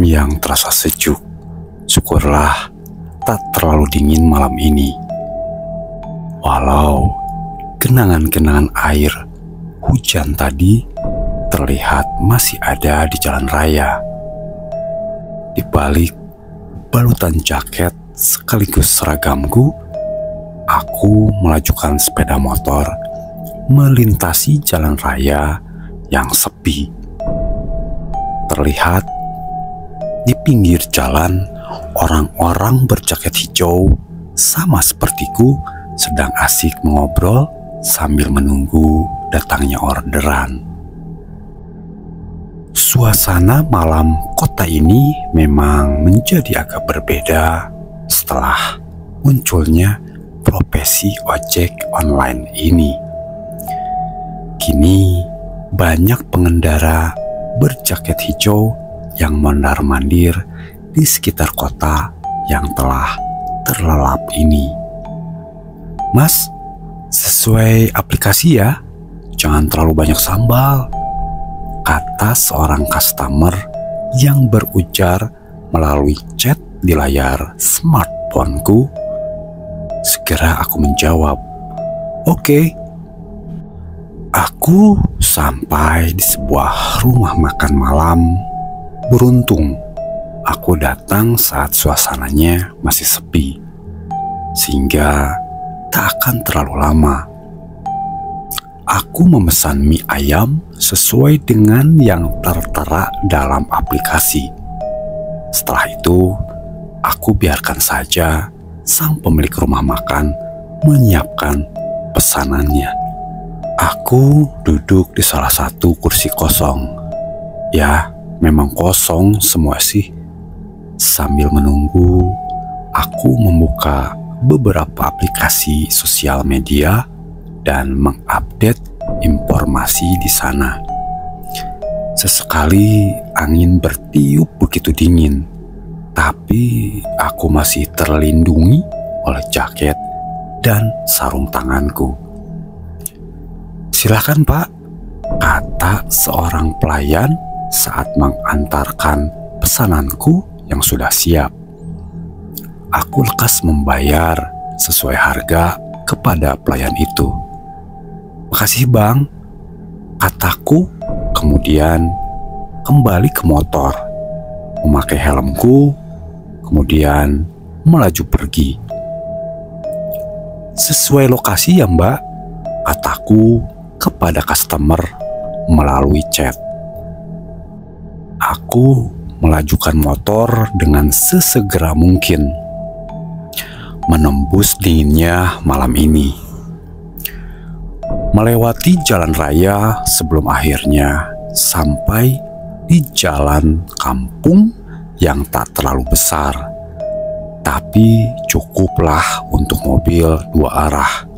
malam yang terasa sejuk. Syukurlah tak terlalu dingin malam ini. Walau genangan-genangan air hujan tadi terlihat masih ada di jalan raya. Di balik balutan jaket sekaligus seragamku, aku melajukan sepeda motor melintasi jalan raya yang sepi. Terlihat di pinggir jalan orang-orang berjaket hijau sama sepertiku sedang asik mengobrol sambil menunggu datangnya orderan. Suasana malam kota ini memang menjadi agak berbeda setelah munculnya profesi ojek online ini. Kini banyak pengendara berjaket hijau yang mondar-mandir di sekitar kota yang telah terlelap ini. Mas, sesuai aplikasi ya, jangan terlalu banyak sambal, kata seorang customer yang berujar melalui chat di layar smartphoneku. Segera aku menjawab, "Oke." Aku sampai di sebuah rumah makan malam. Beruntung aku datang saat suasananya masih sepi, sehingga tak akan terlalu lama. Aku memesan mie ayam sesuai dengan yang tertera dalam aplikasi. Setelah itu, aku biarkan saja sang pemilik rumah makan menyiapkan pesanannya. Aku duduk di salah satu kursi kosong. Ya, memang kosong semua sih. Sambil menunggu, aku membuka beberapa aplikasi sosial media dan mengupdate informasi di sana. Sesekali angin bertiup begitu dingin, tapi aku masih terlindungi oleh jaket dan sarung tanganku. "Silakan Pak," kata seorang pelayan saat mengantarkan pesananku yang sudah siap. Aku lekas membayar sesuai harga kepada pelayan itu. "Makasih Bang," kataku, kemudian kembali ke motor, memakai helmku, kemudian melaju pergi. "Sesuai lokasi ya Mbak," kataku kepada customer melalui chat. Aku melajukan motor dengan sesegera mungkin, menembus dinginnya malam ini, melewati jalan raya sebelum akhirnya sampai di jalan kampung yang tak terlalu besar, tapi cukuplah untuk mobil dua arah.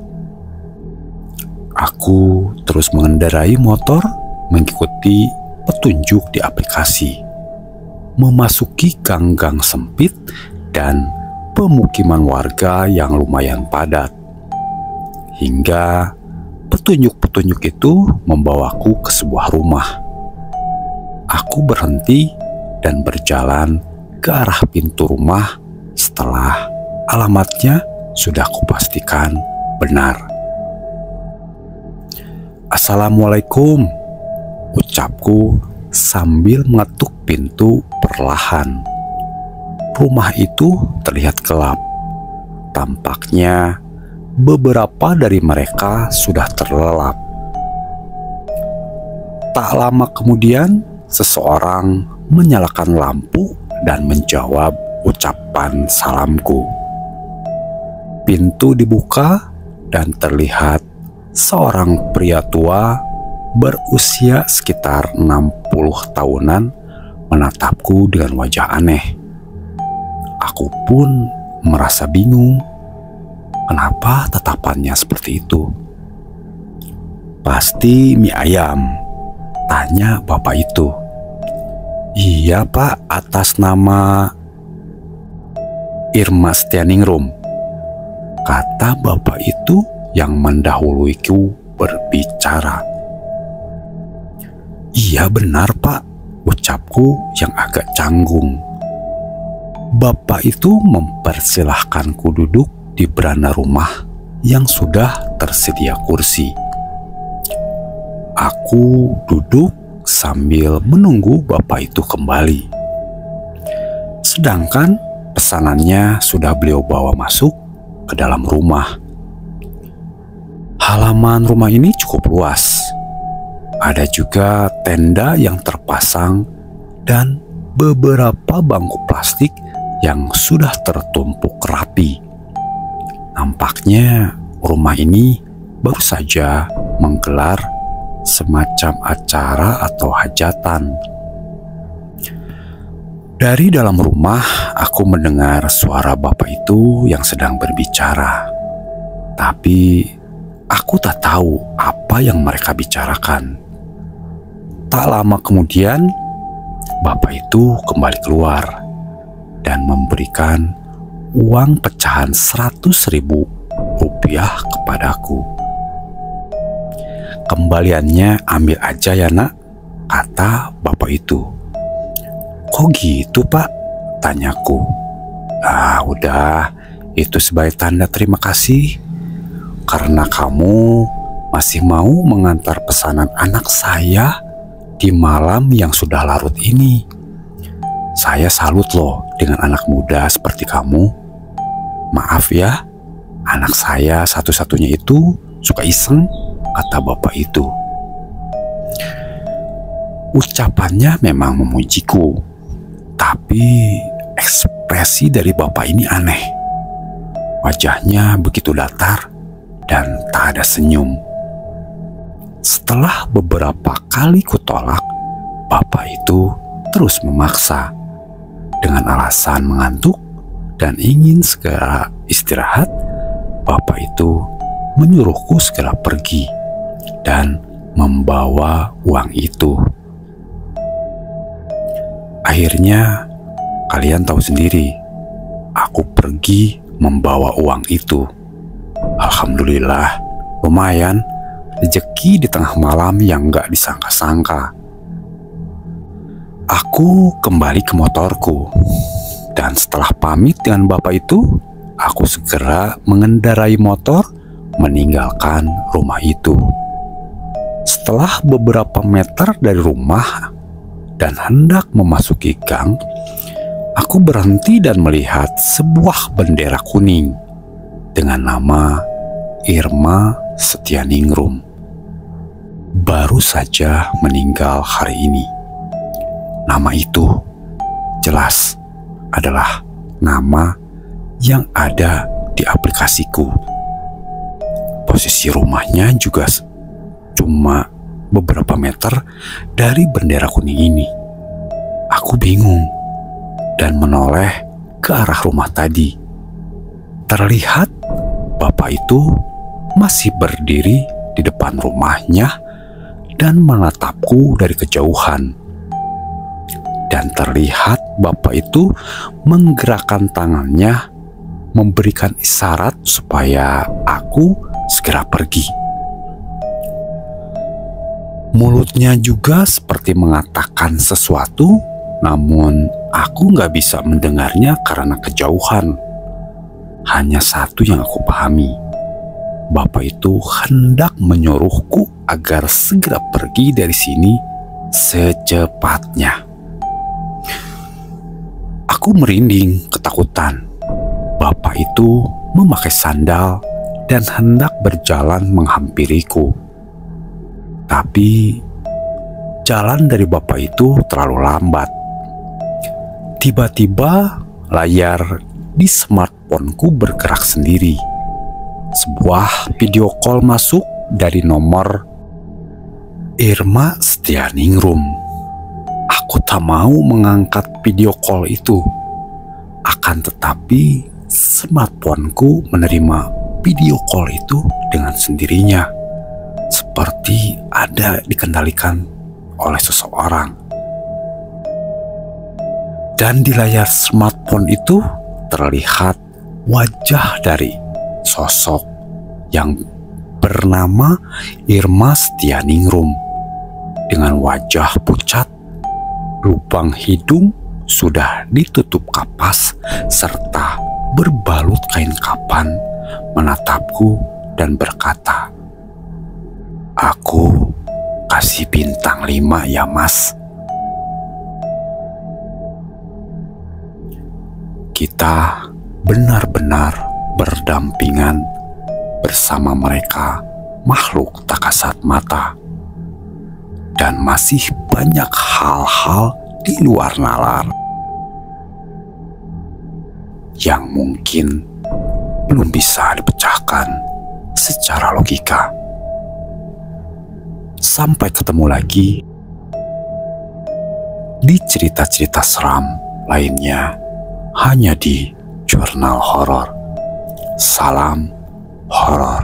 Aku terus mengendarai motor mengikuti petunjuk di aplikasi, memasuki gang-gang sempit dan pemukiman warga yang lumayan padat, hingga petunjuk-petunjuk itu membawaku ke sebuah rumah. Aku berhenti dan berjalan ke arah pintu rumah setelah alamatnya sudah kupastikan benar. "Assalamualaikum," ucapku sambil mengetuk pintu perlahan. Rumah itu terlihat gelap. Tampaknya beberapa dari mereka sudah terlelap. Tak lama kemudian, seseorang menyalakan lampu dan menjawab ucapan salamku. Pintu dibuka dan terlihat seorang pria tua berusia sekitar 60 tahunan menatapku dengan wajah aneh. Aku pun merasa bingung. Kenapa tatapannya seperti itu? "Pasti mie ayam?" tanya bapak itu. "Iya Pak, atas nama Irma Stianingrum," kata bapak itu yang mendahuluiku berbicara. "Iya benar Pak," ucapku yang agak canggung. Bapak itu mempersilahkanku duduk di beranda rumah yang sudah tersedia kursi. Aku duduk sambil menunggu bapak itu kembali. Sedangkan pesanannya sudah beliau bawa masuk ke dalam rumah. Halaman rumah ini cukup luas. Ada juga tenda yang terpasang dan beberapa bangku plastik yang sudah tertumpuk rapi. Nampaknya rumah ini baru saja menggelar semacam acara atau hajatan. Dari dalam rumah, aku mendengar suara bapak itu yang sedang berbicara. Tapi aku tak tahu apa yang mereka bicarakan. Tak lama kemudian, bapak itu kembali keluar dan memberikan uang pecahan 100.000 rupiah kepadaku. Kembaliannya ambil aja ya nak, kata bapak itu. Kok gitu pak? Tanyaku. Ah udah, itu sebagai tanda terima kasih karena kamu masih mau mengantar pesanan anak saya di malam yang sudah larut ini. Saya salut loh dengan anak muda seperti kamu. Maaf ya, anak saya satu-satunya itu suka iseng, kata bapak itu. Ucapannya memang memujiku, tapi ekspresi dari bapak ini aneh. Wajahnya begitu datar dan tak ada senyum. Setelah beberapa kali kutolak, bapak itu terus memaksa. Dengan alasan mengantuk dan ingin segera istirahat, bapak itu menyuruhku segera pergi dan membawa uang itu. Akhirnya, kalian tahu sendiri, aku pergi membawa uang itu. Alhamdulillah, lumayan rezeki di tengah malam yang gak disangka-sangka. Aku kembali ke motorku, dan setelah pamit dengan bapak itu, aku segera mengendarai motor meninggalkan rumah itu. Setelah beberapa meter dari rumah dan hendak memasuki gang, aku berhenti dan melihat sebuah bendera kuning dengan nama Irma Setianingrum. Baru saja meninggal hari ini. Nama itu jelas adalah nama yang ada di aplikasiku. Posisi rumahnya juga cuma beberapa meter dari bendera kuning ini. Aku bingung dan menoleh ke arah rumah tadi. Terlihat bapak itu masih berdiri di depan rumahnya dan menatapku dari kejauhan. Dan terlihat bapak itu menggerakkan tangannya, memberikan isyarat supaya aku segera pergi. Mulutnya juga seperti mengatakan sesuatu, namun aku gak bisa mendengarnya karena kejauhan. Hanya satu yang aku pahami, bapak itu hendak menyuruhku agar segera pergi dari sini secepatnya. Aku merinding ketakutan. Bapak itu memakai sandal dan hendak berjalan menghampiriku. Tapi jalan dari bapak itu terlalu lambat. Tiba-tiba layar di smartphoneku bergerak sendiri. Sebuah video call masuk dari nomor Irma Setianingrum. Aku tak mau mengangkat video call itu. Akan tetapi smartphoneku menerima video call itu dengan sendirinya, seperti ada dikendalikan oleh seseorang. Dan di layar smartphone itu terlihat wajah dari sosok yang bernama Irma Setianingrum dengan wajah pucat Lubang hidung sudah ditutup kapas serta berbalut kain kapan, menatapku dan berkata, "Aku kasih bintang 5 ya, Mas." Kita benar-benar berdampingan bersama mereka, makhluk tak kasat mata. Dan masih banyak hal-hal di luar nalar yang mungkin belum bisa dipecahkan secara logika. Sampai ketemu lagi di cerita-cerita seram lainnya hanya di Jurnal Horor. Salam horor.